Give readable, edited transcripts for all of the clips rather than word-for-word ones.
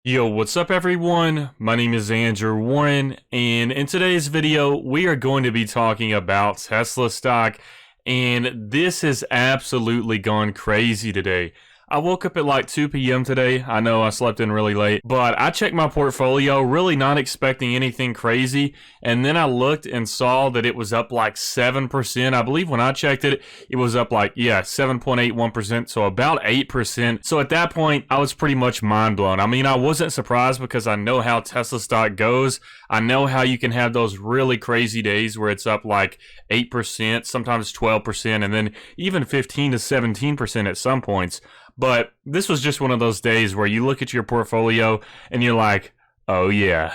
Yo, what's up everyone? My name is Andrew Warren, and in today's video, we are going to be talking about Tesla stock, and this has absolutely gone crazy today. I woke up at like 2 p.m. today. I know I slept in really late, but I checked my portfolio, really not expecting anything crazy, and then I looked and saw that it was up like 7%. I believe when I checked it, it was up like, 7.81%, so about 8%. So at that point, I was pretty much mind blown. I mean, I wasn't surprised because I know how Tesla stock goes. I know how you can have those really crazy days where it's up like 8%, sometimes 12%, and then even 15 to 17% at some points. But this was just one of those days where you look at your portfolio and you're like, oh yeah.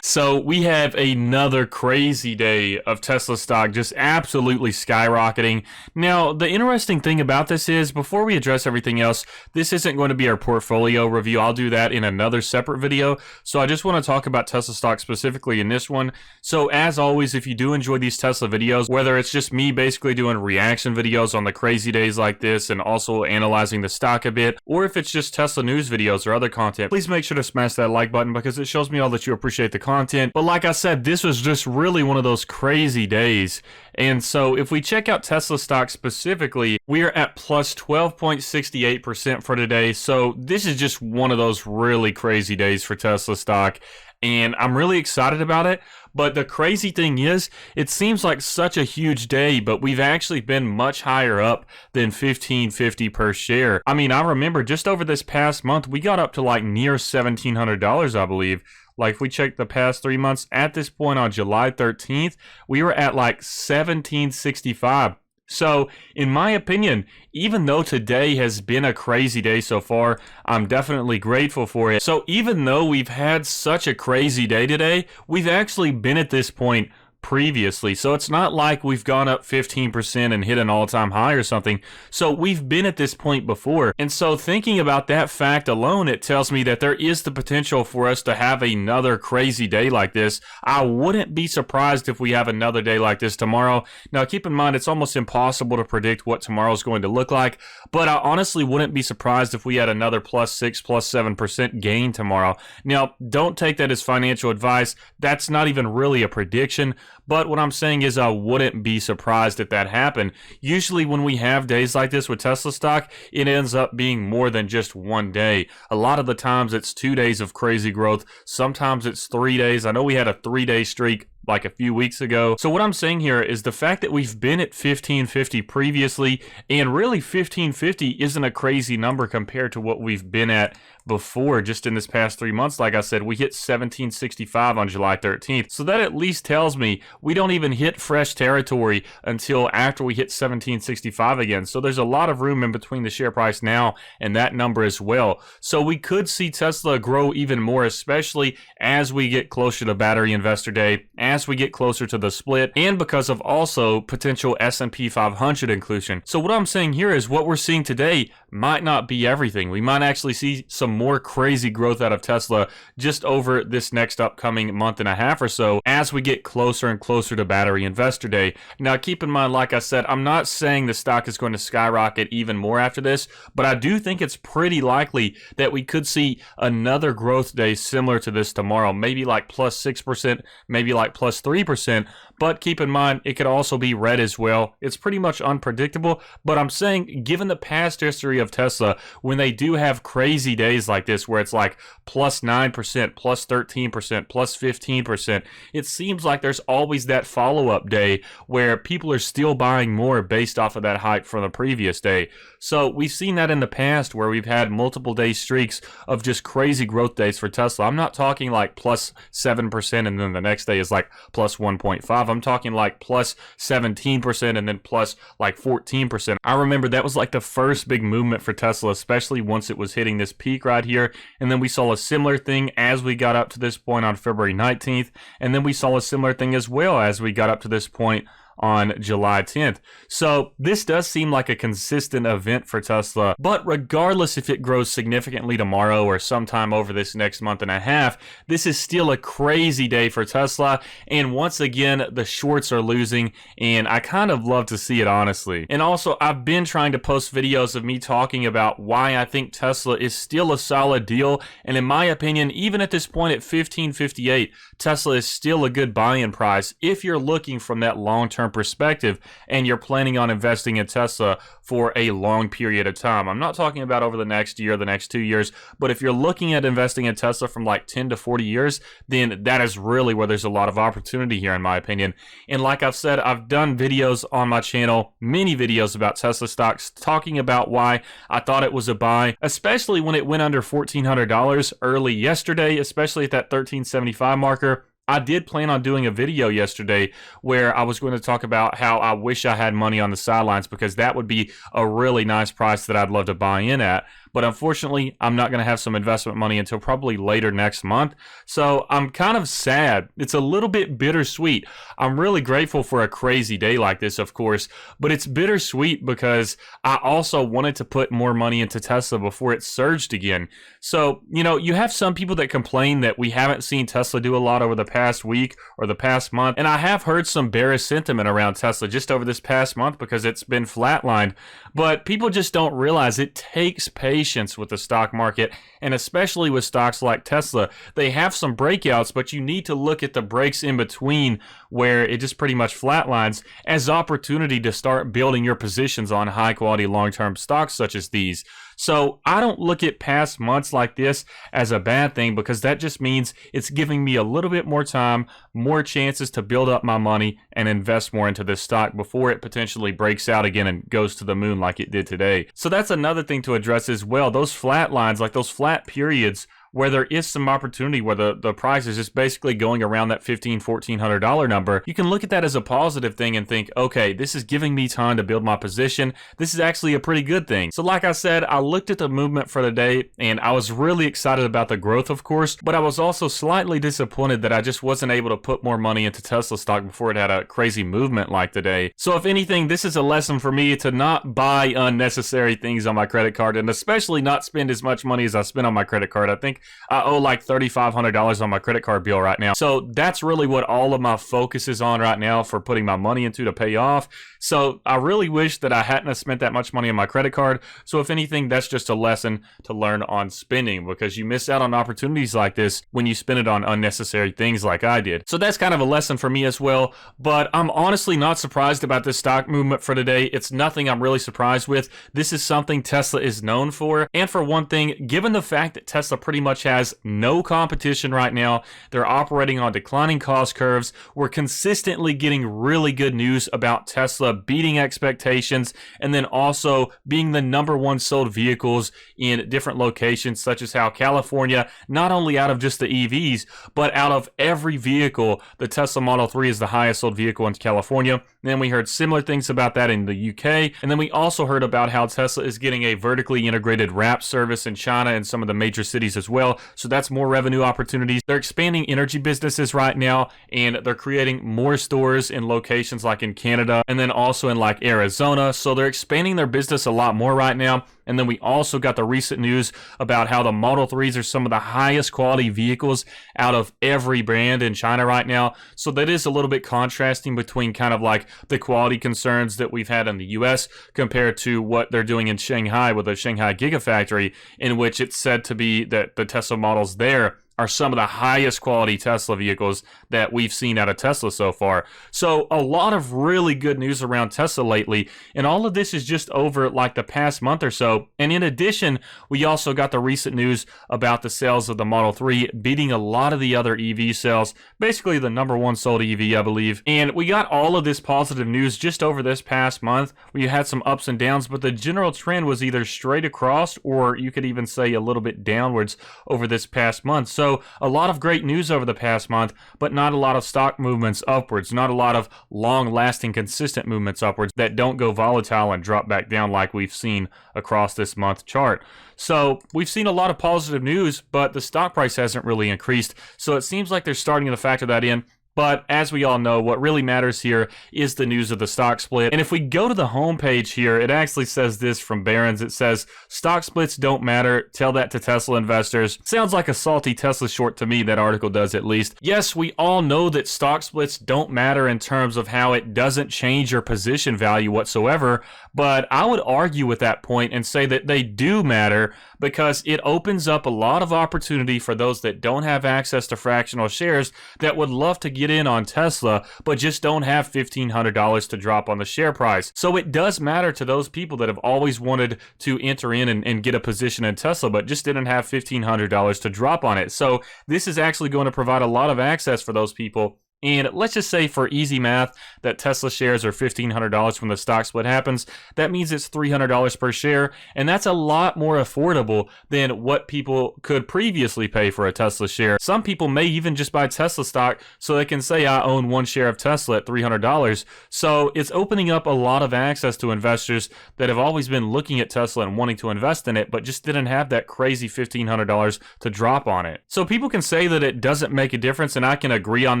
So we have another crazy day of Tesla stock just absolutely skyrocketing. Now, the interesting thing about this is, before we address everything else, this isn't going to be our portfolio review. I'll do that in another separate video. So I just want to talk about Tesla stock specifically in this one. So as always, if you do enjoy these Tesla videos, whether it's just me basically doing reaction videos on the crazy days like this and also analyzing the stock a bit, or if it's just Tesla news videos or other content, please make sure to smash that like button, because it shows me all that you appreciate the content. But like I said, this was just really one of those crazy days. And so if we check out Tesla stock specifically, we are at plus 12.68% for today. So this is just one of those really crazy days for Tesla stock, and I'm really excited about it. But the crazy thing is, it seems like such a huge day, but we've actually been much higher up than $15.50 per share. I mean, I remember just over this past month, we got up to like near $1,700, I believe. Like, if we check the past 3 months, at this point on July 13th, we were at like $1,765. So, in my opinion, even though today has been a crazy day so far, I'm definitely grateful for it. So even though we've had such a crazy day today, we've actually been at this point previously. So it's not like we've gone up 15% and hit an all-time high or something. So we've been at this point before. And so thinking about that fact alone, it tells me that there is the potential for us to have another crazy day like this. I wouldn't be surprised if we have another day like this tomorrow. Now keep in mind, it's almost impossible to predict what tomorrow's going to look like, but I honestly wouldn't be surprised if we had another plus 6, plus 7% gain tomorrow. Now, don't take that as financial advice. That's not even really a prediction. But what I'm saying is I wouldn't be surprised if that happened. Usually when we have days like this with Tesla stock, it ends up being more than just one day. A lot of the times it's 2 days of crazy growth. Sometimes it's 3 days. I know we had a 3-day streak like a few weeks ago. So what I'm saying here is the fact that we've been at 1550 previously, and really 1550 isn't a crazy number compared to what we've been at before just in this past 3 months. Like I said, we hit 1765 on July 13th. So that at least tells me we don't even hit fresh territory until after we hit 1765 again. So there's a lot of room in between the share price now and that number as well. So we could see Tesla grow even more, especially as we get closer to Battery Investor Day, as we get closer to the split, and because of also potential S&P 500 inclusion. So what I'm saying here is what we're seeing today might not be everything. We might actually see some more crazy growth out of Tesla just over this next upcoming month and a half or so as we get closer and closer to Battery Investor Day. Now keep in mind, like I said, I'm not saying the stock is going to skyrocket even more after this, but I do think it's pretty likely that we could see another growth day similar to this tomorrow, maybe like plus 6%, maybe like plus 3%, but keep in mind, it could also be red as well. It's pretty much unpredictable, but I'm saying, given the past history of Tesla, when they do have crazy days like this, where it's like plus 9%, plus 13%, plus 15%, it seems like there's always that follow-up day where people are still buying more based off of that hype from the previous day. So we've seen that in the past where we've had multiple day streaks of just crazy growth days for Tesla. I'm not talking like plus 7% and then the next day is like plus 1.5. I'm talking like plus 17% and then plus like 14%. I remember that was like the first big movement for Tesla, especially once it was hitting this peak right here. And then we saw a similar thing as we got up to this point on February 19th. And then we saw a similar thing as well as we got up to this point on July 10th. So this does seem like a consistent event for Tesla, but regardless if it grows significantly tomorrow or sometime over this next month and a half, this is still a crazy day for Tesla, and once again, the shorts are losing, and I kind of love to see it, honestly. And also, I've been trying to post videos of me talking about why I think Tesla is still a solid deal, and in my opinion, even at this point at $15.58, Tesla is still a good buy-in price if you're looking from that long-term perspective and you're planning on investing in Tesla for a long period of time. I'm not talking about over the next year, the next 2 years, but if you're looking at investing in Tesla from like 10 to 40 years, then that is really where there's a lot of opportunity here, in my opinion. And like I've said, I've done videos on my channel, many videos about Tesla stocks, talking about why I thought it was a buy, especially when it went under $1,400 early yesterday, especially at that $1,375 marker. I did plan on doing a video yesterday where I was going to talk about how I wish I had money on the sidelines, because that would be a really nice price that I'd love to buy in at. But unfortunately, I'm not going to have some investment money until probably later next month. So I'm kind of sad. It's a little bit bittersweet. I'm really grateful for a crazy day like this, of course, but it's bittersweet because I also wanted to put more money into Tesla before it surged again. So, you know, you have some people that complain that we haven't seen Tesla do a lot over the past week or the past month. And I have heard some bearish sentiment around Tesla just over this past month because it's been flatlined. But people just don't realize it takes patience with the stock market, and especially with stocks like Tesla. They have some breakouts, but you need to look at the breaks in between where it just pretty much flatlines as opportunity to start building your positions on high quality long-term stocks such as these. So I don't look at past months like this as a bad thing, because that just means it's giving me a little bit more time, more chances to build up my money and invest more into this stock before it potentially breaks out again and goes to the moon like it did today. So that's another thing to address as well. Those flat lines, like those flat periods where there is some opportunity where the price is just basically going around that $1,400 number, you can look at that as a positive thing and think, okay, this is giving me time to build my position. This is actually a pretty good thing. So like I said, I looked at the movement for the day and I was really excited about the growth, of course, but I was also slightly disappointed that I just wasn't able to put more money into Tesla stock before it had a crazy movement like today. So if anything, this is a lesson for me to not buy unnecessary things on my credit card, and especially not spend as much money as I spent on my credit card. I think I owe like $3,500 on my credit card bill right now. So that's really what all of my focus is on right now for putting my money into to pay off. So I really wish that I hadn't have spent that much money on my credit card. So if anything, that's just a lesson to learn on spending, because you miss out on opportunities like this when you spend it on unnecessary things like I did. So that's kind of a lesson for me as well. But I'm honestly not surprised about this stock movement for today. It's nothing I'm really surprised with. This is something Tesla is known for. And for one thing, given the fact that Tesla pretty much has no competition right now, they're operating on declining cost curves, we're consistently getting really good news about Tesla beating expectations, and then also being the #1 sold vehicles in different locations, such as how California, not only out of just the EVs, but out of every vehicle, the Tesla Model 3 is the highest sold vehicle in California. And then we heard similar things about that in the UK, and then we also heard about how Tesla is getting a vertically integrated wrap service in China and some of the major cities as well. So that's more revenue opportunities. They're expanding energy businesses right now, and they're creating more stores in locations like in Canada and then also in like Arizona. So they're expanding their business a lot more right now. And then we also got the recent news about how the Model 3s are some of the highest quality vehicles out of every brand in China right now. So that is a little bit contrasting between kind of like the quality concerns that we've had in the US compared to what they're doing in Shanghai with the Shanghai Gigafactory, in which it's said to be that the Tesla models there are some of the highest quality Tesla vehicles that we've seen out of Tesla so far. So a lot of really good news around Tesla lately, and all of this is just over like the past month or so. And in addition, we also got the recent news about the sales of the Model 3 beating a lot of the other EV sales, basically the #1 sold EV, I believe. And we got all of this positive news just over this past month. We had some ups and downs, but the general trend was either straight across, or you could even say a little bit downwards over this past month. So a lot of great news over the past month, but not a lot of stock movements upwards, not a lot of long-lasting, consistent movements upwards that don't go volatile and drop back down like we've seen across this month chart. So we've seen a lot of positive news, but the stock price hasn't really increased. So it seems like they're starting to factor that in. But as we all know, what really matters here is the news of the stock split. And if we go to the homepage here, it actually says this from Barron's. It says, stock splits don't matter. Tell that to Tesla investors. Sounds like a salty Tesla short to me, that article does at least. Yes, we all know that stock splits don't matter in terms of how it doesn't change your position value whatsoever, but I would argue with that point and say that they do matter because it opens up a lot of opportunity for those that don't have access to fractional shares that would love to get in on Tesla, but just don't have $1,500 to drop on the share price. So it does matter to those people that have always wanted to enter in and get a position in Tesla, but just didn't have $1,500 to drop on it. So this is actually going to provide a lot of access for those people. And let's just say for easy math that Tesla shares are $1,500 when the stock split happens. That means it's $300 per share, and that's a lot more affordable than what people could previously pay for a Tesla share. Some people may even just buy Tesla stock so they can say, I own one share of Tesla at $300. So it's opening up a lot of access to investors that have always been looking at Tesla and wanting to invest in it, but just didn't have that crazy $1,500 to drop on it. So people can say that it doesn't make a difference, and I can agree on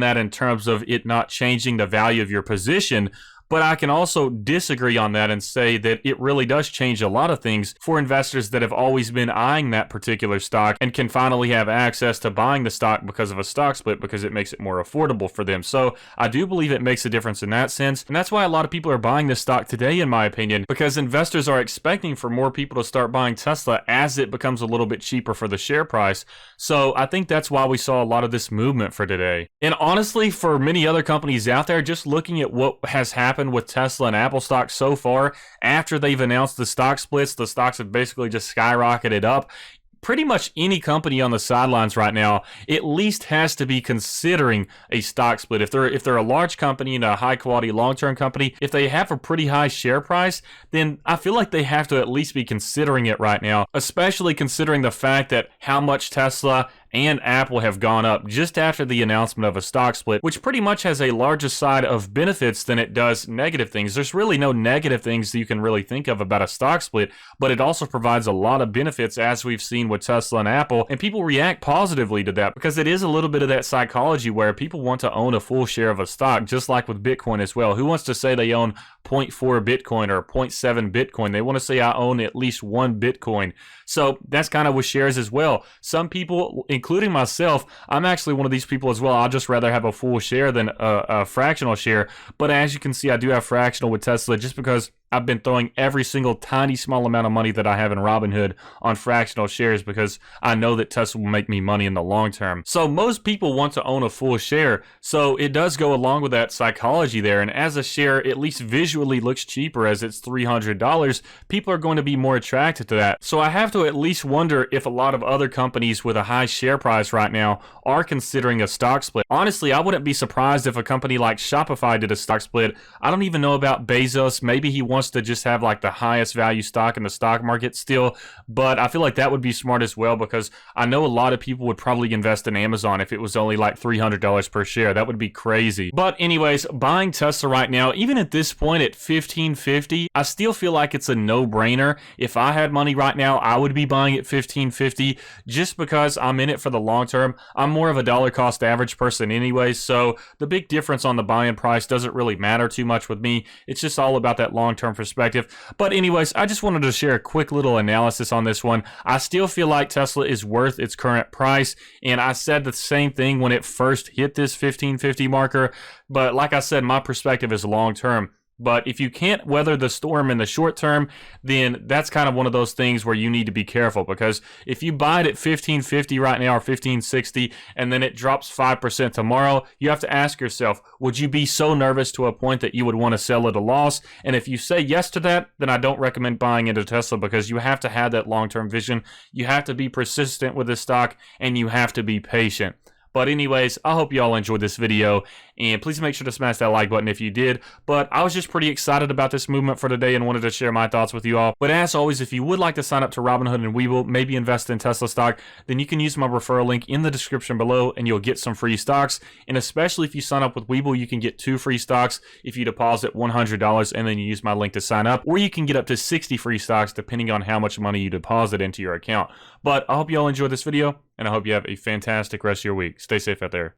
that in terms of it not changing the value of your position. But I can also disagree on that and say that it really does change a lot of things for investors that have always been eyeing that particular stock and can finally have access to buying the stock because of a stock split, because it makes it more affordable for them. So I do believe it makes a difference in that sense. And that's why a lot of people are buying this stock today, in my opinion, because investors are expecting for more people to start buying Tesla as it becomes a little bit cheaper for the share price. So I think that's why we saw a lot of this movement for today. And honestly, for many other companies out there, just looking at what has happened with Tesla and Apple stock so far, after they've announced the stock splits, the stocks have basically just skyrocketed up. Pretty much any company on the sidelines right now at least has to be considering a stock split. If they're a large company and a high quality long-term company, if they have a pretty high share price, then I feel like they have to at least be considering it right now, especially considering the fact that how much Tesla and Apple have gone up just after the announcement of a stock split, which pretty much has a larger side of benefits than it does negative things. There's really no negative things that you can really think of about a stock split, but it also provides a lot of benefits, as we've seen with Tesla and Apple, and people react positively to that because it is a little bit of that psychology where people want to own a full share of a stock, just like with Bitcoin as well. Who wants to say they own 0.4 Bitcoin or 0.7 Bitcoin? They want to say I own at least one Bitcoin. So that's kind of with shares as well. Some people, including myself, I'm actually one of these people as well. I'd just rather have a full share than a fractional share. But as you can see, I do have fractional with Tesla just because I've been throwing every single tiny small amount of money that I have in Robinhood on fractional shares because I know that Tesla will make me money in the long term. So most people want to own a full share. So it does go along with that psychology there. And as a share at least visually looks cheaper as it's $300, people are going to be more attracted to that. So I have to at least wonder if a lot of other companies with a high share price right now are considering a stock split. Honestly, I wouldn't be surprised if a company like Shopify did a stock split. I don't even know about Bezos. Maybe he wants to just have like the highest value stock in the stock market still, but I feel like that would be smart as well because I know a lot of people would probably invest in Amazon if it was only like $300 per share. That would be crazy. But anyways, buying Tesla right now, even at this point at $15.50, I still feel like it's a no-brainer. If I had money right now, I would be buying at $15.50 just because I'm in it for the long term. I'm more of a dollar cost average person anyway, so the big difference on the buy-in price doesn't really matter too much with me. It's just all about that long-term perspective. But anyways, I just wanted to share a quick little analysis on this one. I still feel like Tesla is worth its current price, and I said the same thing when it first hit this $15.50 marker, but like I said, my perspective is long-term. But if you can't weather the storm in the short term, then that's kind of one of those things where you need to be careful, because if you buy it at $15.50 right now or $15.60 and then it drops 5% tomorrow, you have to ask yourself, would you be so nervous to a point that you would want to sell at a loss? And if you say yes to that, then I don't recommend buying into Tesla, because you have to have that long-term vision. You have to be persistent with this stock, and you have to be patient. But anyways, I hope you all enjoyed this video, and please make sure to smash that like button if you did. But I was just pretty excited about this movement for today and wanted to share my thoughts with you all. But as always, if you would like to sign up to Robinhood and Webull, maybe invest in Tesla stock, then you can use my referral link in the description below and you'll get some free stocks. And especially if you sign up with Webull, you can get 2 free stocks if you deposit $100 and then you use my link to sign up. Or you can get up to 60 free stocks depending on how much money you deposit into your account. But I hope you all enjoyed this video, and I hope you have a fantastic rest of your week. Stay safe out there.